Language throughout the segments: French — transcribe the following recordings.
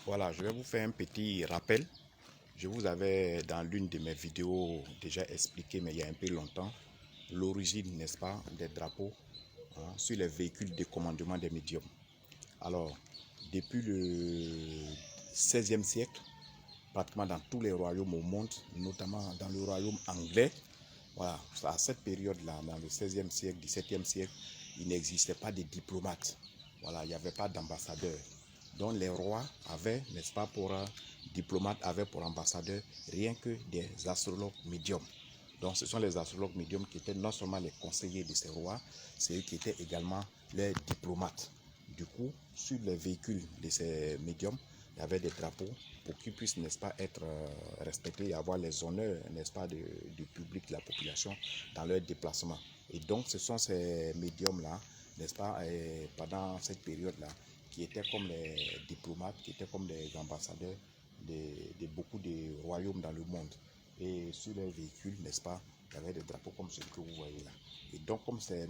Voilà, je vais vous faire un petit rappel. Je vous avais dans l'une de mes vidéos déjà expliqué, mais il y a un peu longtemps, l'origine, n'est-ce pas, des drapeaux sur les véhicules de commandement des médiums. Alors, depuis le 16e siècle, pratiquement dans tous les royaumes au monde, notamment dans le royaume anglais, voilà, à cette période-là, dans le 16e siècle, 17e siècle, il n'existait pas de diplomates. Voilà, il n'y avait pas d'ambassadeurs. Donc les rois avaient, n'est-ce pas, pour diplomates, avaient pour ambassadeurs rien que des astrologues médiums. Donc ce sont les astrologues médiums qui étaient non seulement les conseillers de ces rois, c'est eux qui étaient également les diplomates. Du coup, sur les véhicules de ces médiums, il y avait des drapeaux pour qu'ils puissent, n'est-ce pas, être respectés et avoir les honneurs, n'est-ce pas, du public, de la population dans leur déplacement. Et donc, ce sont ces médiums-là, n'est-ce pas, pendant cette période-là, qui étaient comme les diplomates, qui étaient comme les ambassadeurs de beaucoup de royaumes dans le monde. Et sur les véhicules, n'est-ce pas, il y avait des drapeaux comme celui que vous voyez là. Et donc, comme c'est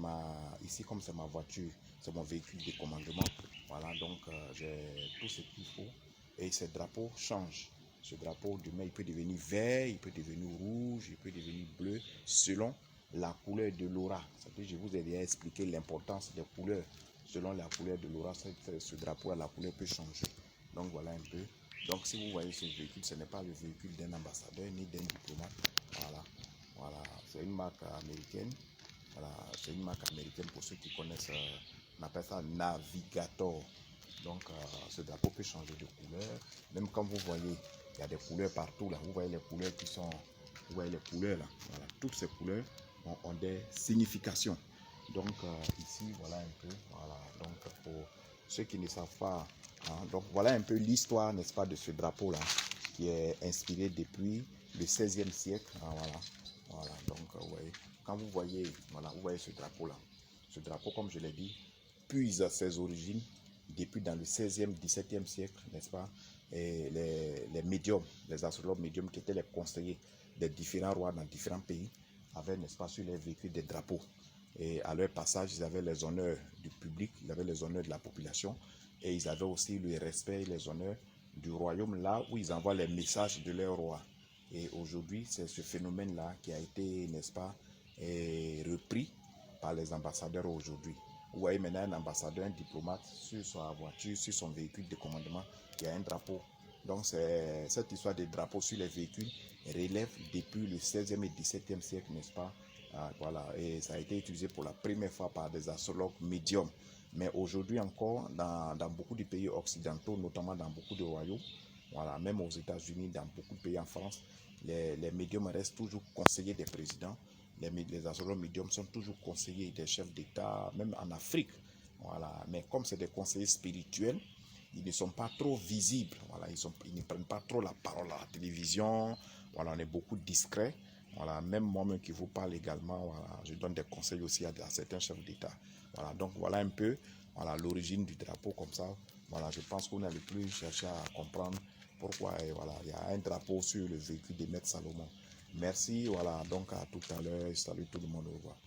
ici, comme c'est ma voiture, c'est mon véhicule de commandement, voilà, donc j'ai tout ce qu'il faut. Et ces drapeaux changent. Ce drapeau, demain, il peut devenir vert, il peut devenir rouge, il peut devenir bleu, selon la couleur de l'aura. Je vous ai déjà expliqué l'importance des couleurs. Selon la couleur de l'aura, ce drapeau, la couleur peut changer. Donc voilà un peu. Donc si vous voyez ce véhicule, ce n'est pas le véhicule d'un ambassadeur ni d'un diplomate. Voilà. Voilà. C'est une marque américaine. Voilà. C'est une marque américaine pour ceux qui connaissent. On appelle ça Navigator. Donc ce drapeau peut changer de couleur. Même quand vous voyez, il y a des couleurs partout là. Vous voyez les couleurs qui sont. Vous voyez les couleurs là. Voilà. Toutes ces couleurs ont des significations. Donc ici, voilà un peu. Voilà. Donc pour ceux qui ne savent pas, donc voilà un peu l'histoire, n'est-ce pas, de ce drapeau là, qui est inspiré depuis le 16e siècle. Voilà. Voilà. Donc vous voyez, quand vous voyez, voilà, vous voyez ce drapeau là. Ce drapeau, comme je l'ai dit, puise à ses origines depuis dans le 16e, 17e siècle, n'est-ce pas? Et les médiums, les astrologues médiums qui étaient les conseillers des différents rois dans différents pays, avaient, n'est-ce pas, sur les véhicules des drapeaux. Et à leur passage, ils avaient les honneurs du public, ils avaient les honneurs de la population, et ils avaient aussi le respect et les honneurs du royaume, là où ils envoient les messages de leur roi. Et aujourd'hui, c'est ce phénomène-là qui a été, n'est-ce pas, repris par les ambassadeurs aujourd'hui. Vous voyez maintenant un ambassadeur, un diplomate, sur sa voiture, sur son véhicule de commandement, il y a un drapeau. Donc cette histoire des drapeaux sur les véhicules relève depuis le 16e et 17e siècle, n'est-ce pas? Voilà, et ça a été utilisé pour la première fois par des astrologues médiums. Mais aujourd'hui encore, dans beaucoup de pays occidentaux, notamment dans beaucoup de royaumes, voilà, même aux États-Unis, dans beaucoup de pays en France, les médiums restent toujours conseillers des présidents. Les astrologues médiums sont toujours conseillers des chefs d'État, même en Afrique. Voilà. Mais comme c'est des conseillers spirituels, ils ne sont pas trop visibles. Voilà. Ils ne prennent pas trop la parole à la télévision. Voilà, on est beaucoup discret. Voilà. Même moi-même qui vous parle également, voilà, je donne des conseils aussi à certains chefs d'État. Voilà. Donc voilà un peu, voilà, l'origine du drapeau comme ça. Voilà, je pense qu'on n'allait plus chercher à comprendre pourquoi voilà, il y a un drapeau sur le véhicule de Maître Salomon. Merci, voilà, donc à tout à l'heure, salut tout le monde, au revoir.